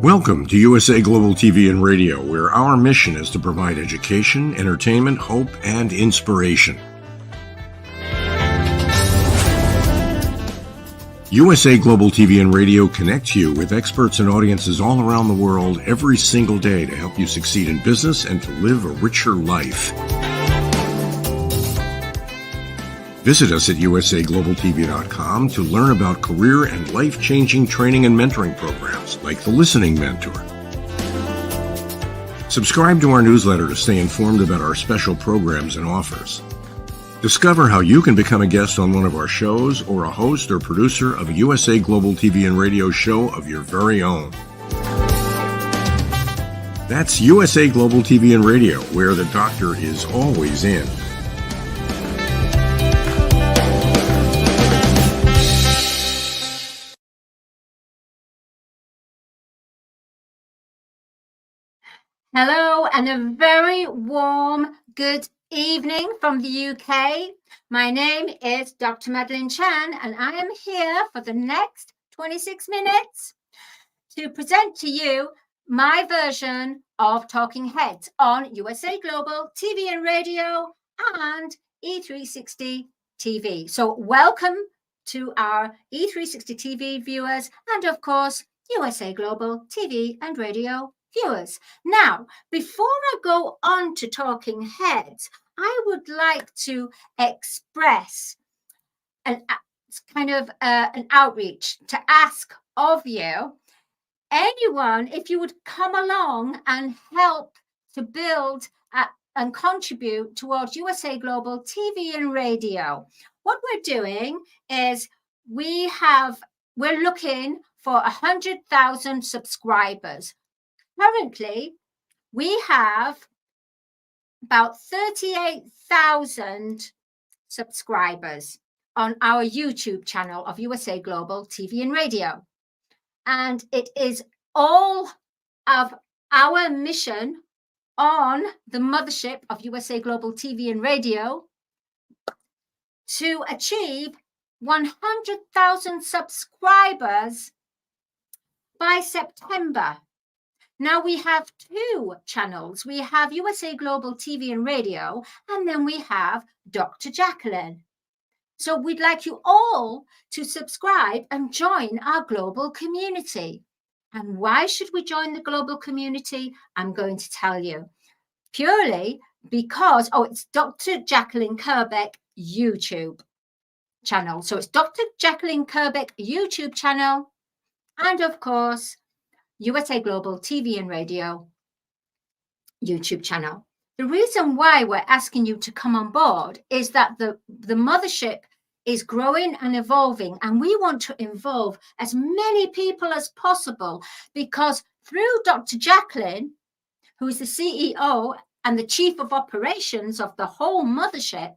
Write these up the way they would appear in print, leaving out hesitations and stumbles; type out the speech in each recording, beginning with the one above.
Welcome to USA Global TV and Radio, where our mission is to provide education, entertainment, hope, and inspiration. USA Global TV and Radio connects you with experts and audiences all around the world every single day to help you succeed in business and to live a richer life. Visit us at usaglobaltv.com to learn about career and life-changing training and mentoring programs like the Listening Mentor. Subscribe to our newsletter to stay informed about our special programs and offers. Discover how you can become a guest on one of our shows or a host or producer of a USA Global TV and Radio show of your very own. That's USA Global TV and Radio, where the doctor is always in. Hello and a very warm good evening from the UK. My name is Dr. Madalenechan and I am here for the next 26 minutes to present to you my version of Talking Heads on USA Global TV and Radio and E360 TV. So welcome to our E360 TV viewers and of course USA Global TV and Radio viewers. Now, before I go on to Talking Heads, I would like to express an outreach to ask of you, anyone, if you would come along and help to build and contribute towards USA Global TV and Radio. What we're doing is we're looking for 100,000 subscribers. Currently, we have about 38,000 subscribers on our YouTube channel of USA Global TV and Radio. And it is all of our mission on the mothership of USA Global TV and Radio to achieve 100,000 subscribers by September. Now we have two channels. We have USA Global TV and Radio, and then we have Dr. Jacqueline. So we'd like you all to subscribe and join our global community. And why should we join the global community? I'm going to tell you. Purely because, it's Dr. Jacqueline Kerbeck YouTube channel. So it's Dr. Jacqueline Kerbeck YouTube channel. And of course, USA Global TV and Radio YouTube channel. The reason why we're asking you to come on board is that the mothership is growing and evolving, and we want to involve as many people as possible because through Dr. Jacqueline, who is the CEO and the Chief of Operations of the whole mothership,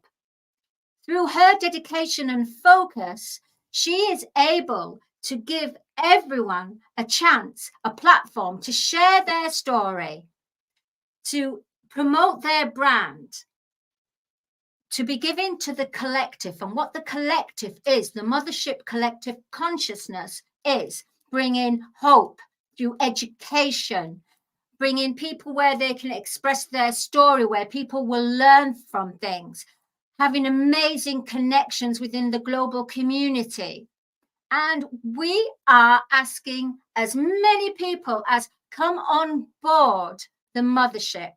through her dedication and focus, she is able to give everyone a chance, a platform to share their story, to promote their brand, to be given to the collective. And what the collective is, the mothership collective consciousness is bringing hope through education, bringing people where they can express their story, where people will learn from things, having amazing connections within the global community. And we are asking as many people as come on board the mothership,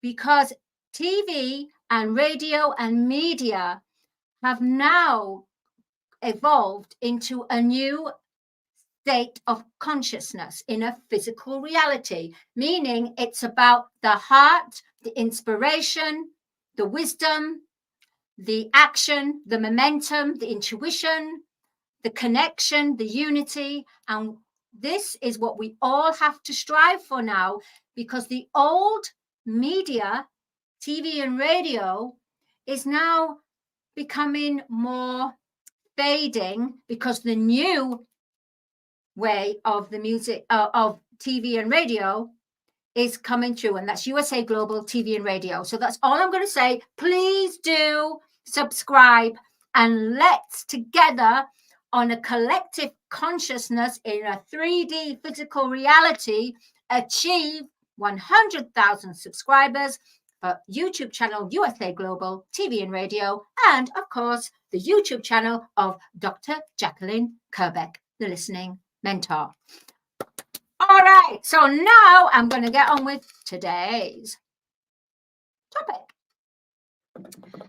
because TV and radio and media have now evolved into a new state of consciousness in a physical reality, meaning it's about the heart, the inspiration, the wisdom, the action, the momentum, the intuition, the connection, the unity. And this is what we all have to strive for now, because the old media, TV and radio, is now becoming more fading because the new way of the music of TV and radio is coming through, and that's USA Global TV and Radio. So that's all I'm going to say. Please do subscribe and let's together on a collective consciousness in a 3D physical reality, achieve 100,000 subscribers for YouTube channel USA Global TV and Radio, and of course the YouTube channel of Dr. Jacqueline Kerbeck, the listening mentor. All right, so now I'm going to get on with today's topic.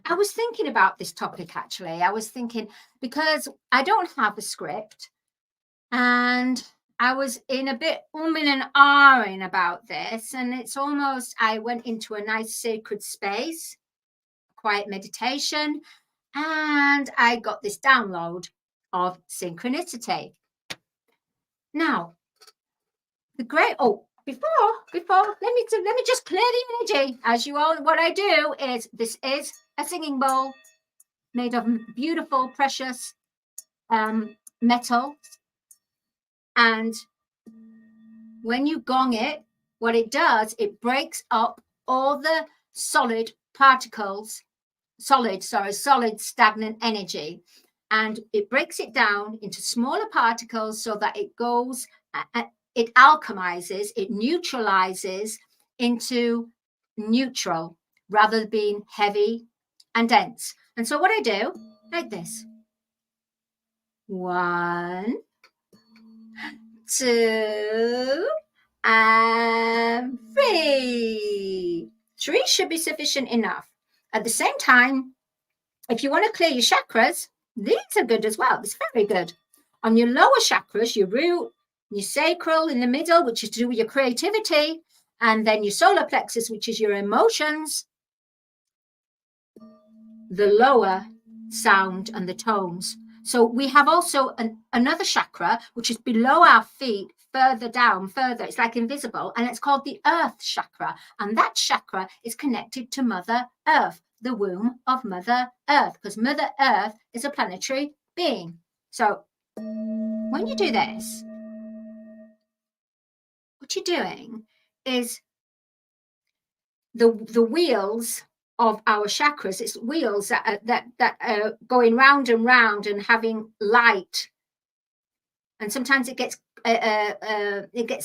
I was thinking about this topic actually. I was thinking because I don't have a script, and I was in a bit umming and ahhing about this, and it's almost I went into a nice sacred space, quiet meditation, and I got this download of synchronicity. Now, the great before let me just clear the energy. As you all, what I do is this is a singing bowl made of beautiful, precious metal, and when you gong it, what it does, it breaks up all the solid stagnant energy, and it breaks it down into smaller particles so that it goes, it alchemizes, it neutralizes into neutral rather than being heavy and dense. And so what I do, like this. 1, 2, and 3. 3 should be sufficient enough. At the same time, if you want to clear your chakras, these are good as well. It's very good. On your lower chakras, your root, your sacral in the middle, which is to do with your creativity, and then your solar plexus, which is your emotions, the lower sound and the tones. So we have also another chakra, which is below our feet, further down, further. It's like invisible, and it's called the earth chakra. And that chakra is connected to Mother Earth, the womb of Mother Earth, because Mother Earth is a planetary being. So when you do this, what you're doing is the wheels of our chakras. It's wheels that are going round and round and having light, and sometimes it gets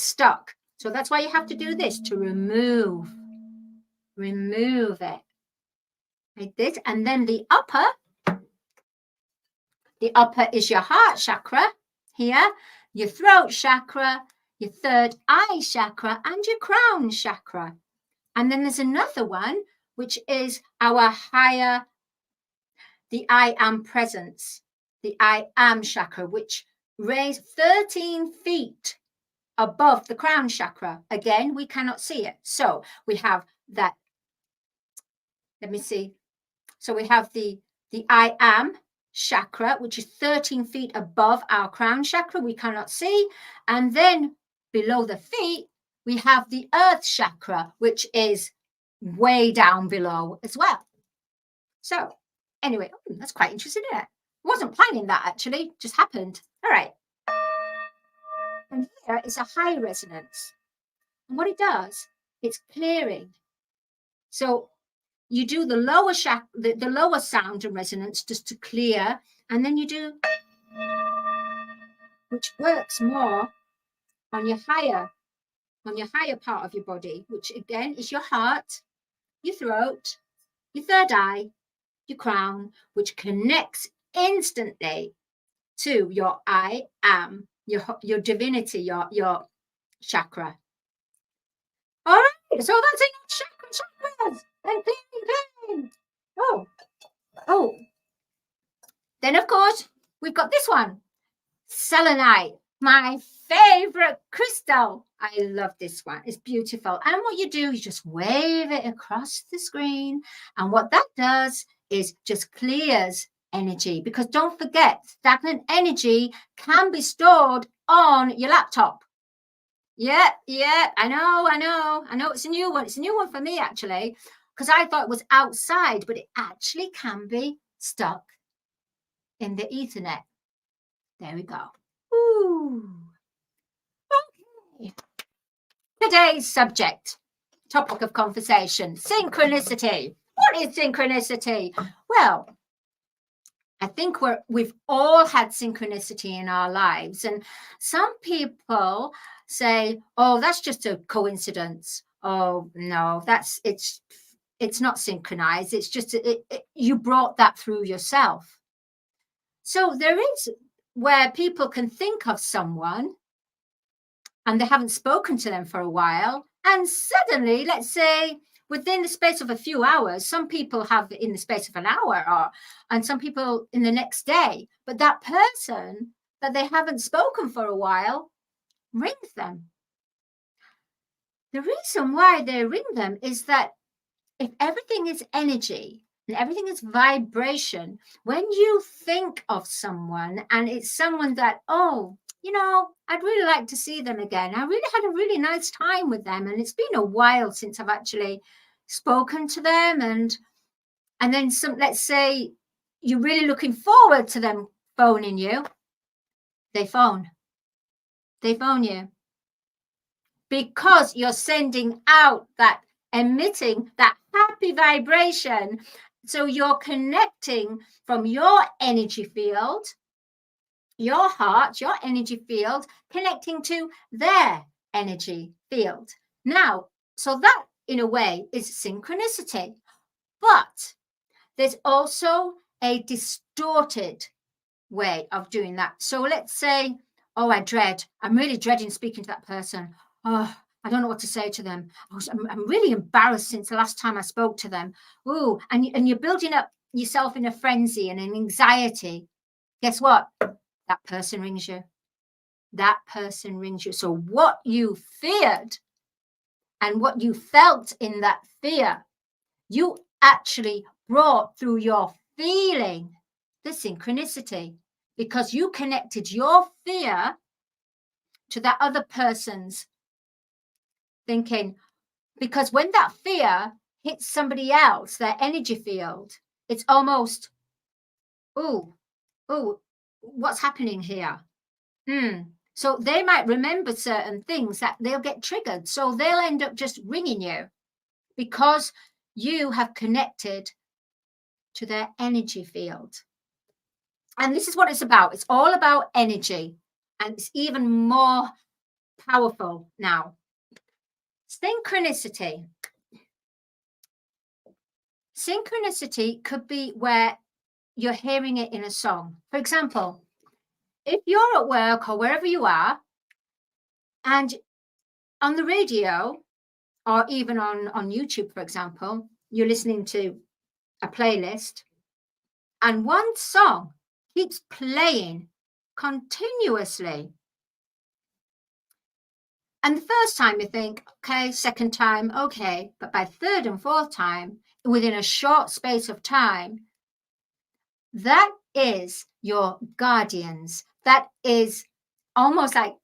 stuck. So that's why you have to do this, to remove it like this. And then the upper is your heart chakra here, your throat chakra, your third eye chakra, and your crown chakra. And then there's another one, which is our higher, the I am presence, the I am chakra, which raised 13 feet above the crown chakra. Again, we cannot see it. So we have that. Let me see. So we have the I am chakra, which is 13 feet above our crown chakra. We cannot see. And then below the feet, we have the earth chakra, which is way down below as well. So anyway, that's quite interesting, isn't it? I wasn't planning that actually, just happened. All right. And here is a high resonance. And what it does, it's clearing. So you do the lower the lower sound and resonance just to clear, and then you do, which works more on your higher part of your body, which again is your heart, your throat, your third eye, your crown, which connects instantly to your I am, your divinity, your chakra. All right, so that's it. Chakras. And clean. Oh. Then of course we've got this one, selenite, my favorite crystal. I love this one. It's beautiful. And what you do, you just wave it across the screen, and what that does is just clears energy, because don't forget, stagnant energy can be stored on your laptop. Yeah, I know. It's a new one. It's a new one for me, actually, because I thought it was outside, but it actually can be stuck in the Ethernet. There we go. Ooh. Okay. Today's topic of conversation, synchronicity. What is synchronicity? Well, I think we've all had synchronicity in our lives. And some people say, oh, that's just a coincidence. Oh, no, it's not synchronized. It's just you brought that through yourself. So there is where people can think of someone and they haven't spoken to them for a while. And suddenly, let's say, within the space of a few hours, some people have in the space of an hour, and some people in the next day. But that person that they haven't spoken for a while rings them. The reason why they ring them is that if everything is energy and everything is vibration, when you think of someone and it's someone that, oh, I'd really like to see them again. I really had a really nice time with them. And it's been a while since I've actually spoken to them. And then let's say you're really looking forward to them phoning you. They phone you because you're sending out that, emitting that happy vibration. So you're connecting from your energy field, your heart, your energy field, connecting to their energy field. Now, so that in a way is synchronicity, but there's also a distorted way of doing that. So let's say, oh, I'm really dreading speaking to that person. Oh, I don't know what to say to them. I'm really embarrassed since the last time I spoke to them. Ooh, and you're building up yourself in a frenzy and an anxiety. Guess what? That person rings you. That person rings you. So what you feared and what you felt in that fear, you actually brought through your feeling the synchronicity, because you connected your fear to that other person's thinking. Because when that fear hits somebody else, their energy field, it's almost, oh, what's happening here? So they might remember certain things that they'll get triggered. So they'll end up just ringing you because you have connected to their energy field. And this is what it's about. It's all about energy. And it's even more powerful now. Synchronicity. Synchronicity could be where you're hearing it in a song. For example, if you're at work or wherever you are, and on the radio or even on YouTube, for example, you're listening to a playlist and one song keeps playing continuously. And the first time you think, okay, second time, okay. But by third and fourth time, within a short space of time, that is your guardians. That is almost like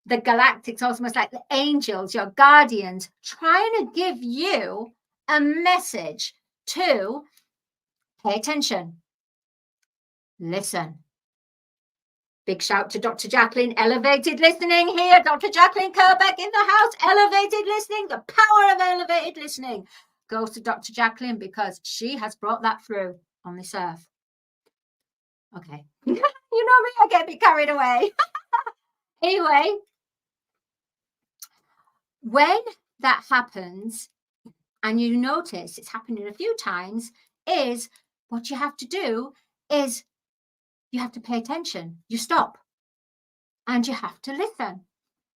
the galactics, almost like the angels, your guardians, trying to give you a message to pay attention, listen. Big shout to Dr. Jacqueline, elevated listening here. Dr. Jacqueline Kerbeck in the house, elevated listening. The power of elevated listening goes to Dr. Jacqueline because she has brought that through on this earth. Okay. You know me, I get a bit carried away. Anyway, when that happens, and you notice it's happening a few times, is what you have to do is you have to pay attention. You stop and you have to listen.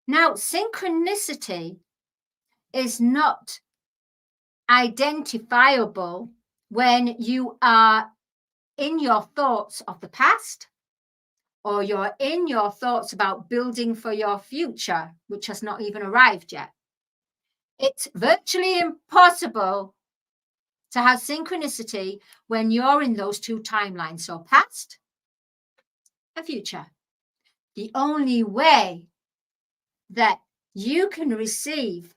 Now, synchronicity is not identifiable when you are in your thoughts of the past, or you're in your thoughts about building for your future, which has not even arrived yet. It's virtually impossible to have synchronicity when you're in those two timelines, so past and future. The only way that you can receive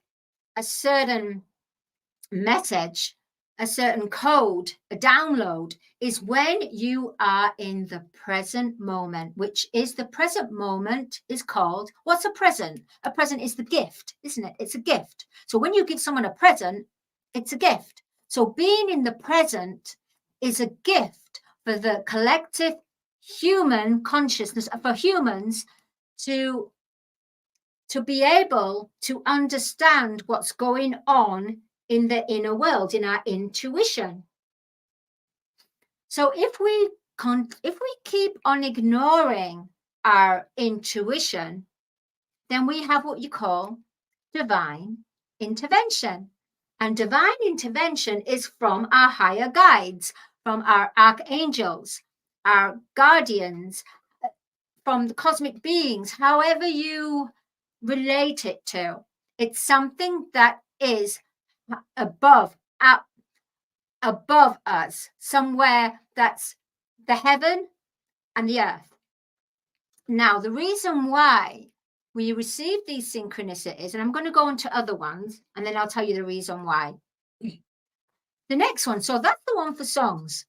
a certain message, a certain code, a download, is when you are in the present moment, which is the present moment is called, what's a present? A present is the gift, isn't it? It's a gift. So when you give someone a present, it's a gift. So being in the present is a gift for the collective human consciousness, for humans to be able to understand what's going on in the inner world, in our intuition. So if we keep on ignoring our intuition, then we have what you call divine intervention. And divine intervention is from our higher guides, from our archangels, our guardians, from the cosmic beings, however you relate it to. It's something that is above us, somewhere that's the heaven and the earth. Now, the reason why we receive these synchronicities, and I'm going to go on to other ones, and then I'll tell you the reason why. The next one, so that's the one for songs.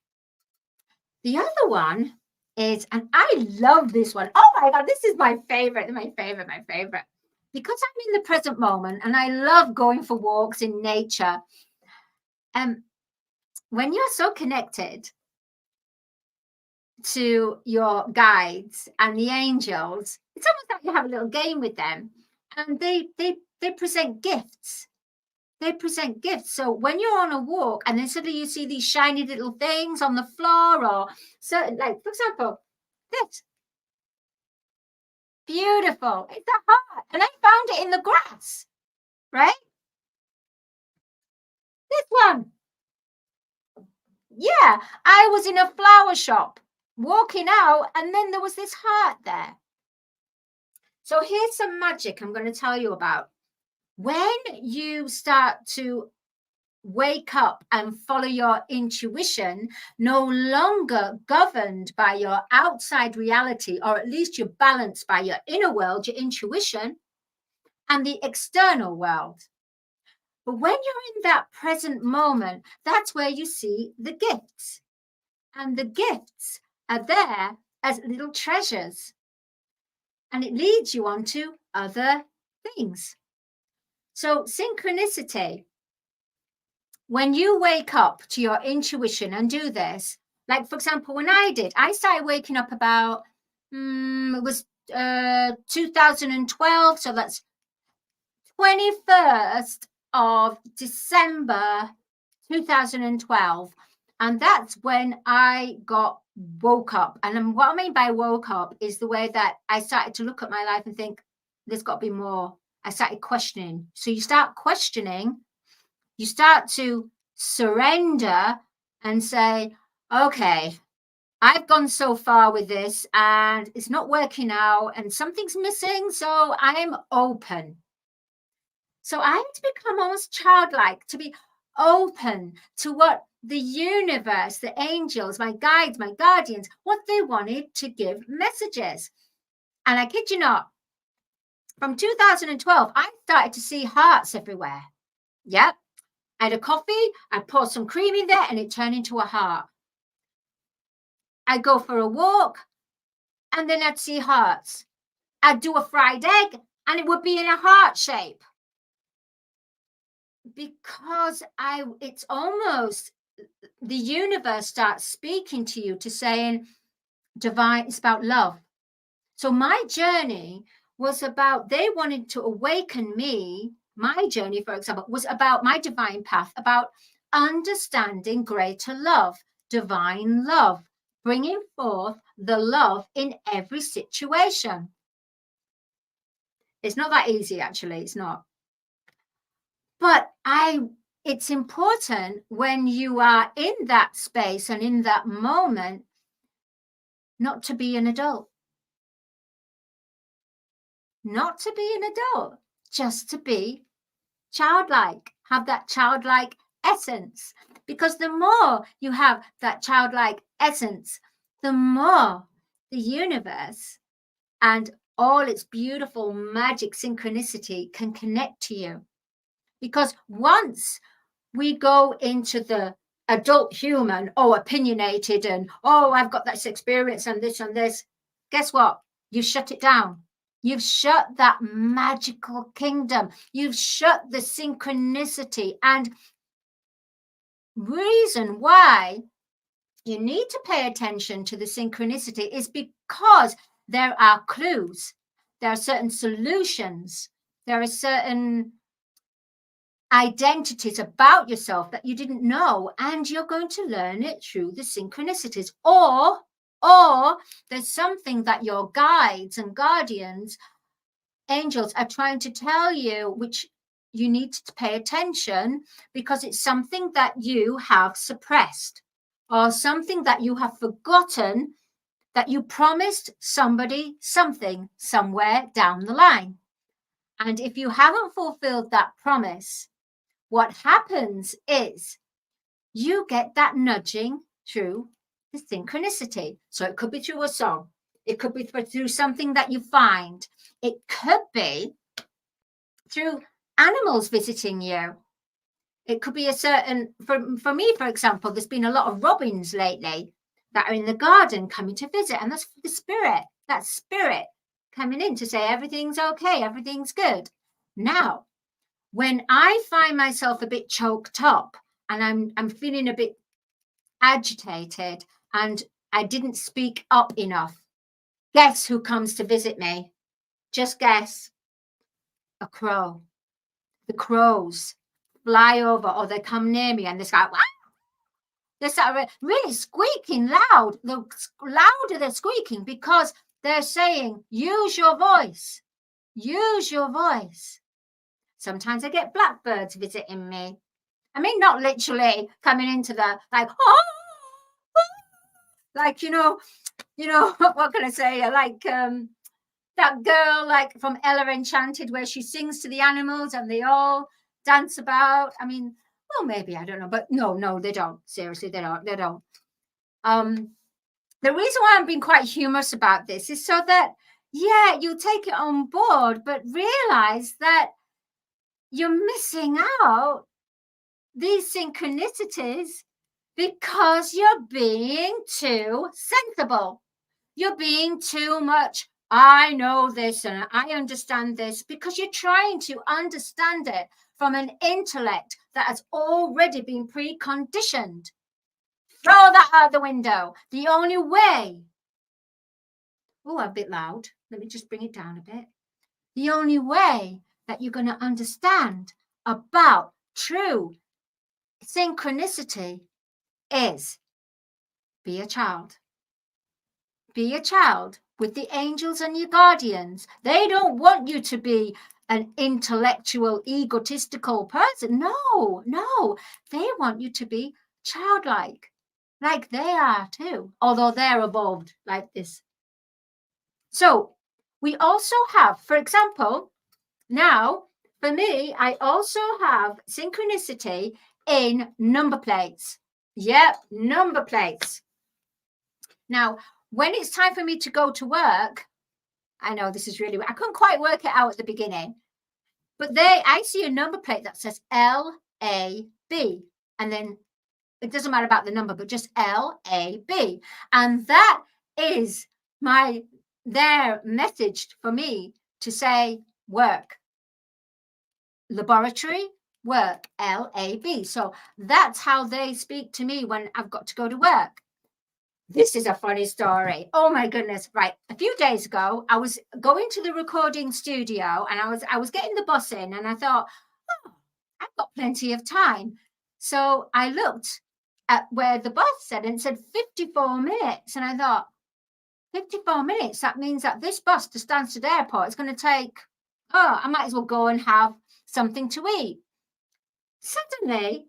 The other one is, and I love this one. Oh my God, this is my favorite. Because I'm in the present moment and I love going for walks in nature. When you're so connected to your guides and the angels, it's almost like you have a little game with them, and they present gifts. They present gifts. So when you're on a walk and then suddenly you see these shiny little things on the floor, or certain, like for example, this. Beautiful. It's a heart. And I found it in the grass, right? This one. Yeah, I was in a flower shop walking out, and then there was this heart there. So here's some magic I'm going to tell you about. When you start to wake up and follow your intuition, no longer governed by your outside reality, or at least you're balanced by your inner world, your intuition, and the external world. But when you're in that present moment, that's where you see the gifts. And the gifts are there as little treasures. And it leads you on to other things. So synchronicity, when you wake up to your intuition and do this, like for example, when I started waking up about, it was 2012. So that's 21st of December 2012. And that's when I woke up. And what I mean by woke up is the way that I started to look at my life and think, there's got to be more. I started questioning. So you start questioning, you start to surrender and say, okay, I've gone so far with this and it's not working out and something's missing. So I'm open. So I had to become almost childlike, to be open to what the universe, the angels, my guides, my guardians, what they wanted to give messages. And I kid you not, from 2012, I started to see hearts everywhere. Yep. I had a coffee, I poured some cream in there and it turned into a heart. I'd go for a walk and then I'd see hearts. I'd do a fried egg and it would be in a heart shape. Because it's almost the universe starts speaking to you, to saying divine, it's about love. So my journey was about, they wanted to awaken me. My journey, for example, was about my divine path, about understanding greater love, divine love, bringing forth the love in every situation. It's not that easy, actually. It's not. But it's important when you are in that space and in that moment, not to be an adult. Not to be an adult, just to be childlike, have that childlike essence. Because the more you have that childlike essence, the more the universe and all its beautiful magic synchronicity can connect to you. Because once we go into the adult human, opinionated and, I've got this experience and this, guess what? You shut it down. You've shut that magical kingdom. You've shut the synchronicity. And reason why you need to pay attention to the synchronicity is because there are clues, there are certain solutions, there are certain identities about yourself that you didn't know, and you're going to learn it through the synchronicities. Or there's something that your guides and guardians, angels, are trying to tell you, which you need to pay attention, because it's something that you have suppressed or something that you have forgotten, that you promised somebody something somewhere down the line. And if you haven't fulfilled that promise, what happens is you get that nudging through the synchronicity. So it could be through a song, it could be through something that you find, it could be through animals visiting you. It could be a certain, for me, for example, there's been a lot of robins lately that are in the garden coming to visit, and that's the spirit, that spirit coming in to say everything's okay, everything's good. Now, when I find myself a bit choked up and I'm feeling a bit agitated and I didn't speak up enough, guess who comes to visit me? Just guess. A crow. The crows fly over, or they come near me and they start, they start really squeaking loud. The louder they're squeaking, because they're saying, use your voice, use your voice. Sometimes I get blackbirds visiting me. I mean, not literally coming into the like, you know, what can I say? Like that girl, like from Ella Enchanted, where she sings to the animals and they all dance about. I mean, well, maybe, I don't know, but no, they don't. Seriously, they don't. The reason why I'm being quite humorous about this is so that, yeah, you take it on board, but realize that you're missing out these synchronicities because you're being too sensible. You're being too much, I know this and I understand this, because you're trying to understand it from an intellect that has already been preconditioned. Throw that out the window. The only way, oh, a bit loud. Let me just bring it down a bit. The only way that you're going to understand about true synchronicity is be a child. Be a child with the angels and your guardians. They don't want you to be an intellectual, egotistical person. No. They want you to be childlike, like they are too, although they're evolved like this. So we also have, for example, now, for me, I also have synchronicity in number plates. Yep, number plates. Now, when it's time for me to go to work, I know this is really, I couldn't quite work it out at the beginning, but I see a number plate that says LAB, and then it doesn't matter about the number, but just LAB. And that is their message for me to say work. Laboratory, work, LAB. So that's how they speak to me when I've got to go to work. This is a funny story. Oh my goodness. Right. A few days ago, I was going to the recording studio and I was getting the bus in, and I thought, oh, I've got plenty of time. So I looked at where the bus said, and it said 54 minutes. And I thought, 54 minutes, that means that this bus to Stansted Airport is going to take, I might as well go and have something to eat. Suddenly,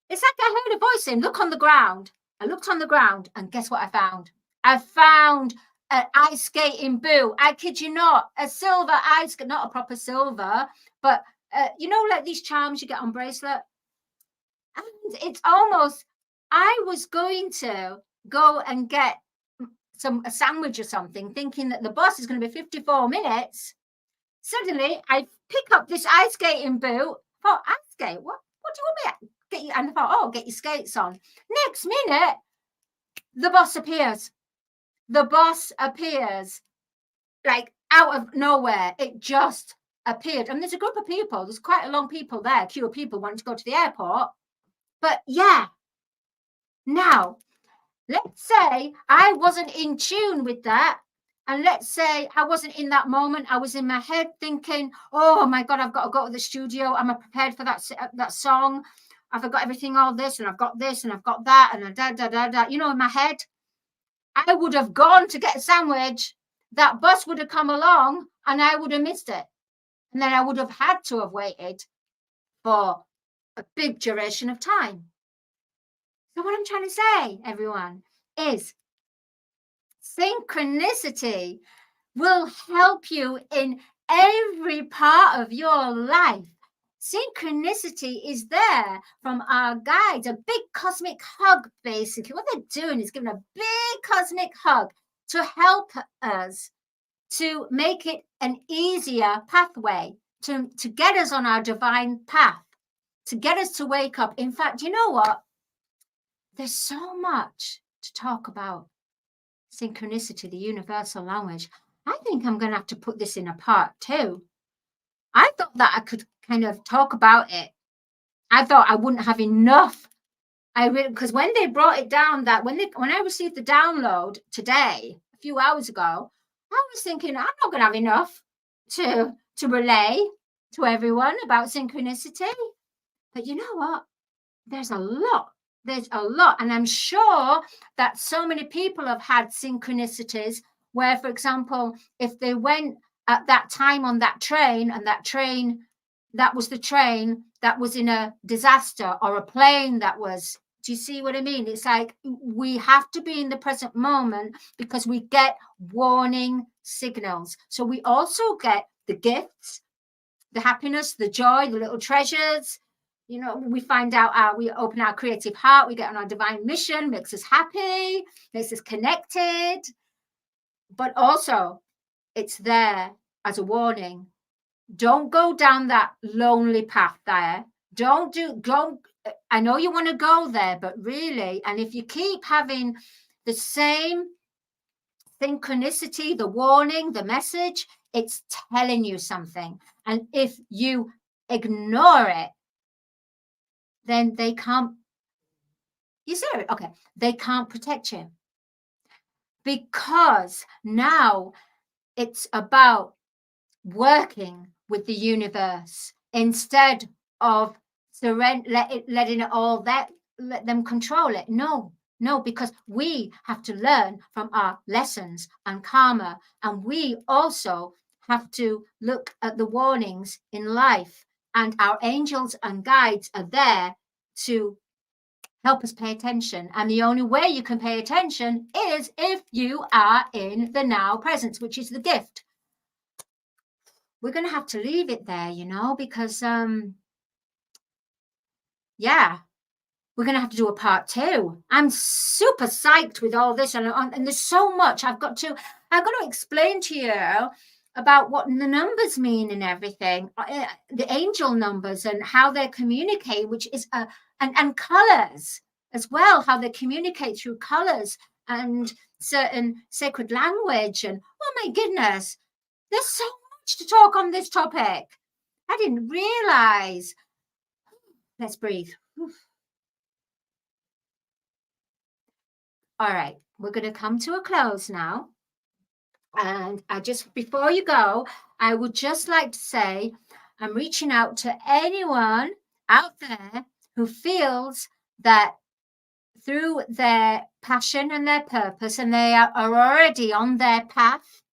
it's like I heard a voice saying, look on the ground. I looked on the ground, and guess what I found? I found an ice skating boot. I kid you not, a silver ice, not a proper silver, but like these charms you get on bracelet. And it's almost, I was going to go and get a sandwich or something, thinking that the bus is going to be 54 minutes. Suddenly, I pick up this ice skating boot. I thought, ice skate? What do you want me to get you? And I thought, get your skates on. Next minute, the bus appears. The bus appears like out of nowhere. It just appeared. And there's a group of people. There's quite a long queue of people wanting to go to the airport. But yeah. Now, Let's say I wasn't in tune with that. And let's say I wasn't in that moment. I was in my head thinking, oh my God, I've got to go to the studio. Am I prepared for that song? Have I got everything, all this, and I've got this, and I've got that, and da. You know, in my head, I would have gone to get a sandwich. That bus would have come along and I would have missed it. And then I would have had to have waited for a big duration of time. So what I'm trying to say, everyone, is synchronicity will help you in every part of your life. Synchronicity is there from our guides, a big cosmic hug, basically. What they're doing is giving a big cosmic hug to help us to make it an easier pathway, to get us on our divine path, to get us to wake up. In fact, you know what? There's so much to talk about synchronicity, the universal language. I think I'm going to have to put this in a part 2. I thought that I could kind of talk about it. I thought I wouldn't have enough. Because when they brought it down, that when I received the download today, a few hours ago, I was thinking I'm not going to have enough to relay to everyone about synchronicity. But you know what? There's a lot. There's a lot. And I'm sure that so many people have had synchronicities where, for example, if they went at that time on that train and that was the train that was in a disaster, or a plane that was, do you see what I mean? It's like we have to be in the present moment because we get warning signals. So we also get the gifts, the happiness, the joy, the little treasures. You know, we find out, we open our creative heart, we get on our divine mission, makes us happy, makes us connected. But also, it's there as a warning. Don't go down that lonely path there. Don't, I know you want to go there, but really, and if you keep having the same synchronicity, the warning, the message, it's telling you something. And if you ignore it, then they can't, you see it? Okay, they can't protect you. Because now it's about working with the universe instead of letting it all let them control it. No, because we have to learn from our lessons and karma, and we also have to look at the warnings in life, and our angels and guides are there to help us pay attention. And the only way you can pay attention is if you are in the now presence, which is the gift. We're going to have to leave it there, because yeah, we're going to have to do a part 2. I'm super psyched with all this, and there's so much I've got to explain to you about what the numbers mean and everything, the angel numbers and how they communicate, which is and colors as well, how they communicate through colors and certain sacred language. And oh my goodness, there's so much to talk on this topic. I didn't realize. Let's breathe. All right, we're going to come to a close now. And before you go, I would just like to say I'm reaching out to anyone out there who feels that through their passion and their purpose, and they are already on their path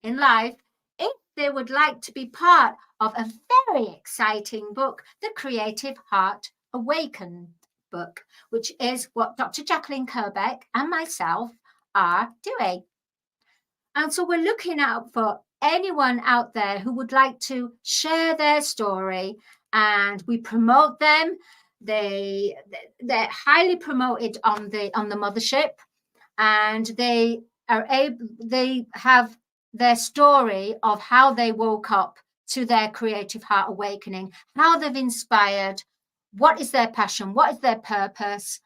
in life, if they would like to be part of a very exciting book, The Creative Heart Awakened book, which is what Dr. Jacqueline Kerbeck and myself are doing. And so we're looking out for anyone out there who would like to share their story, and we promote them. They're highly promoted on the mothership, and they have their story of how they woke up to their creative heart awakening, how they've inspired, what is their passion, what is their purpose,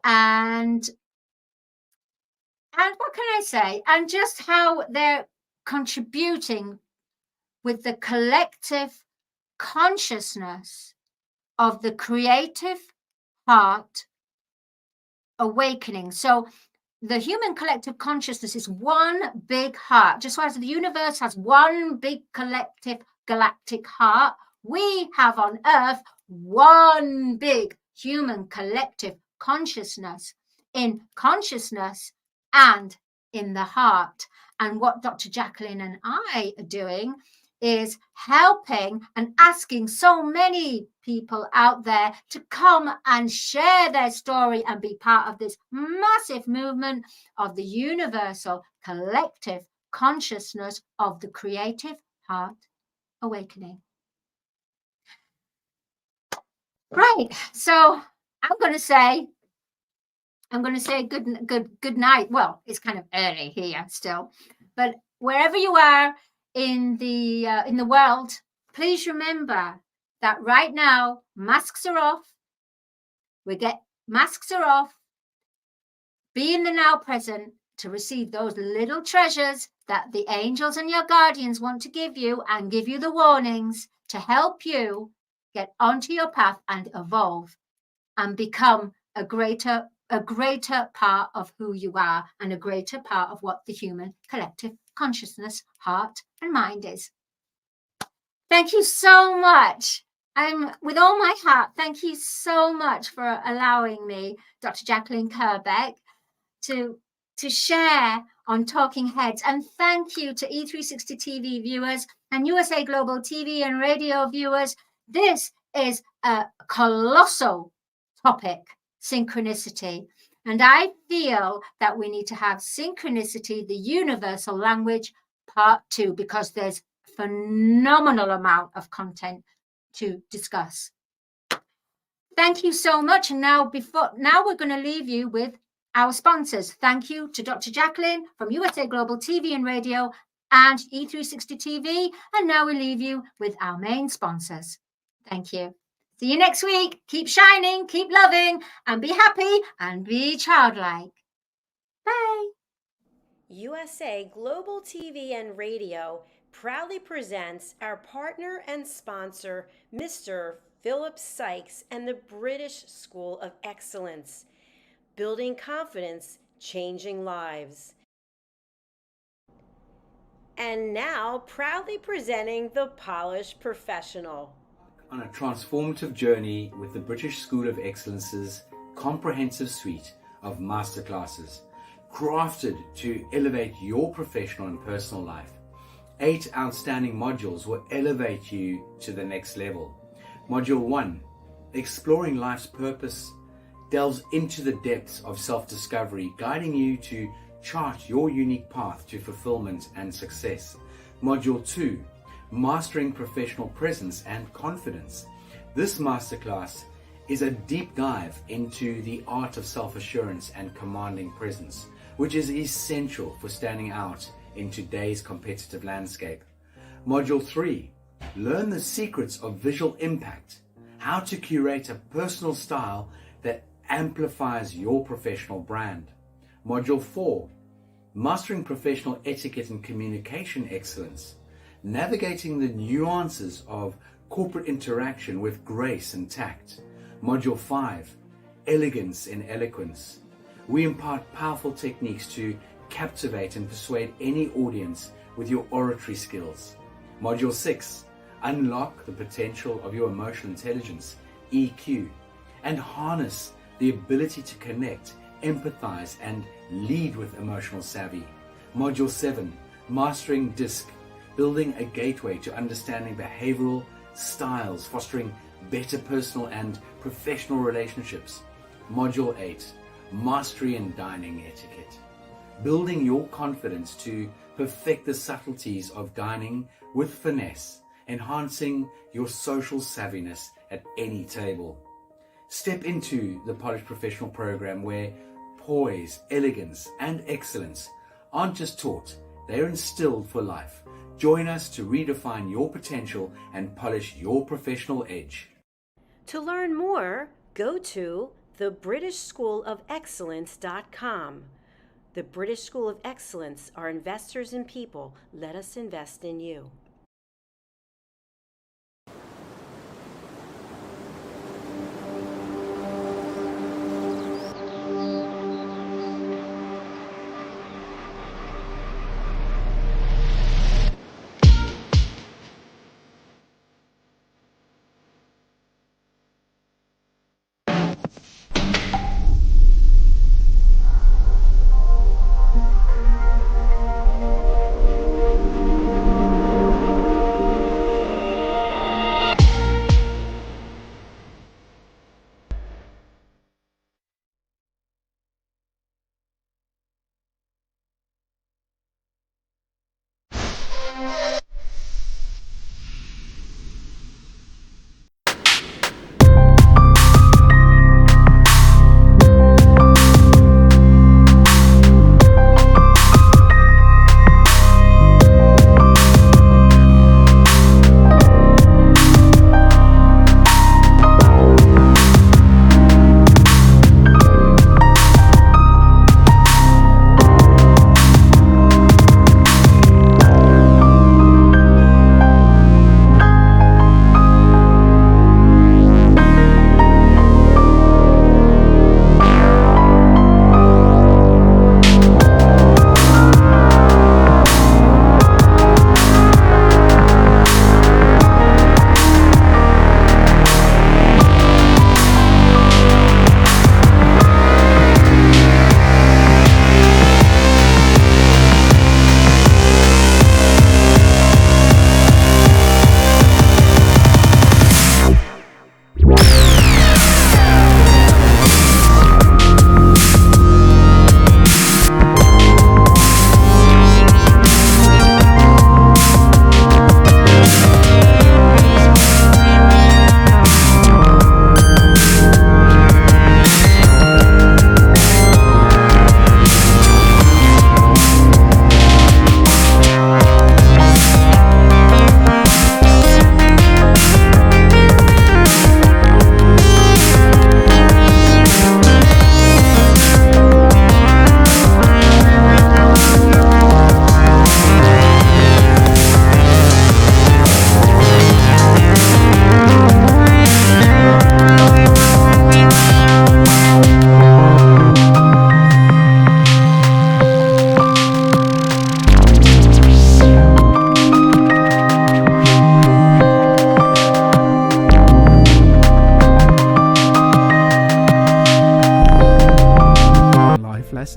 and what can I say? And just how they're contributing with the collective consciousness of the creative heart awakening. So the human collective consciousness is one big heart. Just as the universe has one big collective galactic heart, we have on Earth one big human collective consciousness, in consciousness and in the heart. And what Dr. Jacqueline and I are doing is helping and asking so many people out there to come and share their story and be part of this massive movement of the universal collective consciousness of the creative heart awakening. Right. So I'm going to say good night. Well, it's kind of early here still, but wherever you are in the world, please remember that right now masks are off. Masks are off. Be in the now present to receive those little treasures that the angels and your guardians want to give you, and give you the warnings to help you get onto your path and evolve and become a greater part of who you are, and a greater part of what the human collective consciousness, heart and mind is. Thank you so much. I'm with all my heart. Thank you so much for allowing me, Dr. Jacqueline Kerbeck, to share on Talking Heads. And thank you to E360 TV viewers and USA Global TV and radio viewers. This is a colossal topic, synchronicity. And I feel that we need to have synchronicity, the universal language, part 2, because there's a phenomenal amount of content to discuss. Thank you so much. And now we're going to leave you with our sponsors. Thank you to Dr. Jacqueline from USA Global TV and Radio and E360 TV. And now we leave you with our main sponsors. Thank you. See you next week. Keep shining, keep loving, and be happy and be childlike. Bye. USA Global TV and Radio proudly presents our partner and sponsor, Mr. Philip Sykes and the British School of Excellence. Building confidence, changing lives. And now, proudly presenting the Polished Professional. On a transformative journey with the British School of Excellence's comprehensive suite of masterclasses, crafted to elevate your professional and personal life. 8 outstanding modules will elevate you to the next level. Module 1, Exploring Life's Purpose, delves into the depths of self-discovery, guiding you to chart your unique path to fulfillment and success. Module 2, Mastering Professional Presence and Confidence. This masterclass is a deep dive into the art of self-assurance and commanding presence, which is essential for standing out in today's competitive landscape. Module 3, Learn the secrets of visual impact, how to curate a personal style that amplifies your professional brand. Module 4, Mastering Professional Etiquette and Communication Excellence, navigating the nuances of corporate interaction with grace and tact. Module 5, Elegance in Eloquence. We impart powerful techniques to captivate and persuade any audience with your oratory skills. Module 6, Unlock the potential of your emotional intelligence, EQ, and harness the ability to connect, empathize, and lead with emotional savvy. Module 7, Mastering DISC, building a gateway to understanding behavioral styles, fostering better personal and professional relationships. Module 8, Mastery in Dining Etiquette, building your confidence to perfect the subtleties of dining with finesse, enhancing your social savviness at any table. Step into the Polished Professional program where poise, elegance, and excellence aren't just taught, they are instilled for life. Join us to redefine your potential and polish your professional edge. To learn more, go to thebritishschoolofexcellence.com. The British School of Excellence are investors in people. Let us invest in you.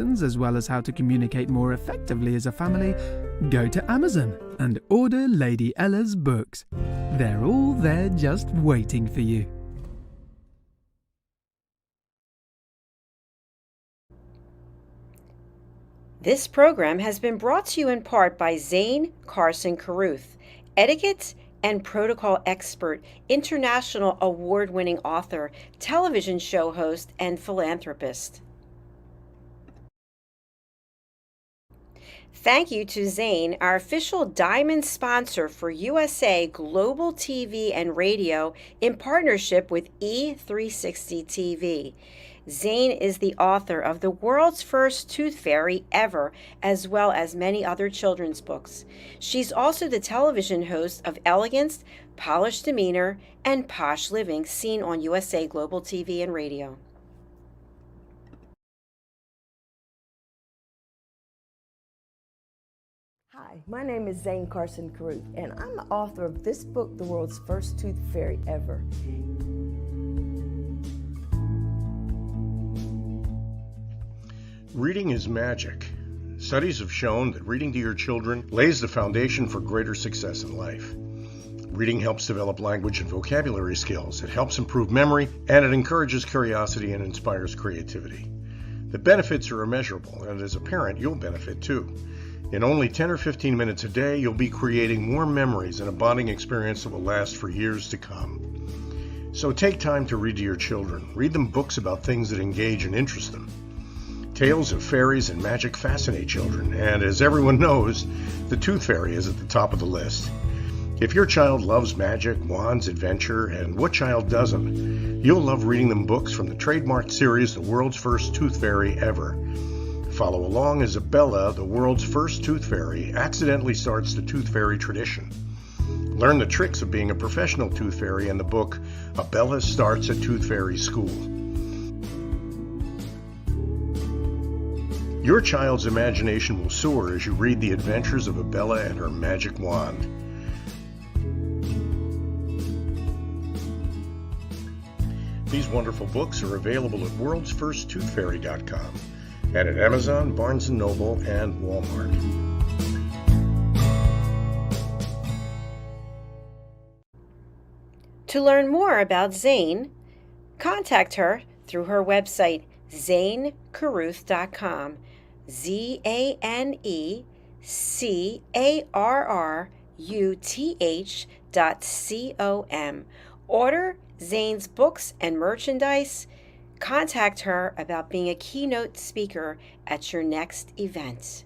lessons as well as how to communicate more effectively as a family, go to Amazon and order Lady Ella's books. They're all there just waiting for you. This program has been brought to you in part by Zane Carson Carruth, etiquette and protocol expert, international award-winning author, television show host, and philanthropist. Thank you to Zane, our official diamond sponsor for USA Global TV and Radio in partnership with E360 TV. Zane is the author of the world's first tooth fairy ever, as well as many other children's books. She's also the television host of Elegance, Polished Demeanor, and Posh Living, seen on USA Global TV and Radio. Hi, my name is Zane Carson Carruth, and I'm the author of this book, The World's First Tooth Fairy Ever. Reading is magic. Studies have shown that reading to your children lays the foundation for greater success in life. Reading helps develop language and vocabulary skills. It helps improve memory, and it encourages curiosity and inspires creativity. The benefits are immeasurable, and as a parent, you'll benefit too. In only 10 or 15 minutes a day, you'll be creating warm memories and a bonding experience that will last for years to come. So take time to read to your children. Read them books about things that engage and interest them. Tales of fairies and magic fascinate children, and as everyone knows, the Tooth Fairy is at the top of the list. If your child loves magic, wands, adventure, and what child doesn't, you'll love reading them books from the trademarked series, The World's First Tooth Fairy Ever. Follow along as Bella, the world's first tooth fairy, accidentally starts the tooth fairy tradition. Learn the tricks of being a professional tooth fairy in the book, Bella Starts a Tooth Fairy School. Your child's imagination will soar as you read the adventures of Bella and her magic wand. These wonderful books are available at worldsfirsttoothfairy.com and at Amazon, Barnes & Noble, and Walmart. To learn more about Zane, contact her through her website, zanecarruth.com, ZANECARRUTH.com. Order Zane's books and merchandise. Contact her about being a keynote speaker at your next event.